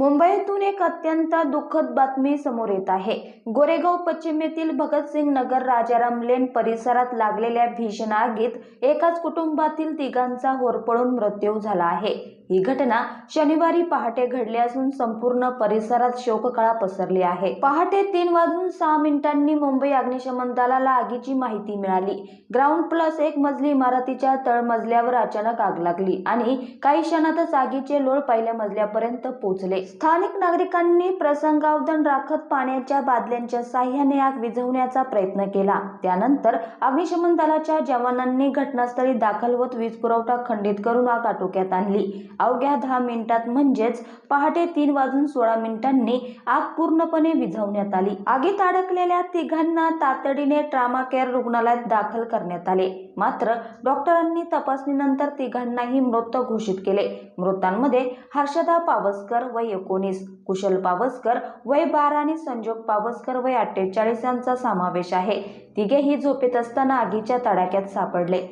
मुंबईतून एक अत्यंत दुःखद बातमी समोर येत आहे। गोरेगाव पश्चिम येथील भगतसिंग नगर राजाराम लेन परिसरात लागलेल्या भीषण आगीत एकाच कुटुंबातील तिघांचा होरपळून मृत्यू झाला आहे। ही घटना शनिवारी पहाटे घडली असून संपूर्ण परिसरात शोककळा पसरली आहे। पहाटे 3:06 मुंबई अग्निशमन दलाला आगीची माहिती मिळाली। ग्राउंड+1 मजली इमारतीच्या तळमजल्यावर अचानक आग लागली आणि काही क्षणातच आगीचे लोळ पहिल्या मजल्यापर्यंत पोहोचले। स्थानिक नागरिकांनी प्रसंगावधान राखत पाण्याच्या बादल्यांच्या साहाय्याने आग विझवण्याचा प्रयत्न केला। त्यानंतर अग्निशमन दलाच्या जवानांनी घटनास्थळी दाखल होत वीज पुरवठा खंडित करून आग आटोक्यात आणली। अवघ्या 10 मिनिटात म्हणजेच पहाटे 3:16 आग पूर्णपणे विझवण्यात आली। आगीत अडकलेल्या तिघांना तातडीने ट्रॉमा केअर रुग्णालयात दाखल करण्यात आले। मात्र डॉक्टरांनी तपासणीनंतर तिघांनाही मृत घोषित केले। मृतांमध्ये हर्षदा पावसकर वय 19, कुशल पावसकर वय 12 आणि संजोग पावसकर वय 48 यांचा समावेश आहे। तिघेही झोपेत असताना आगीच्या तडाख्यात सापडले।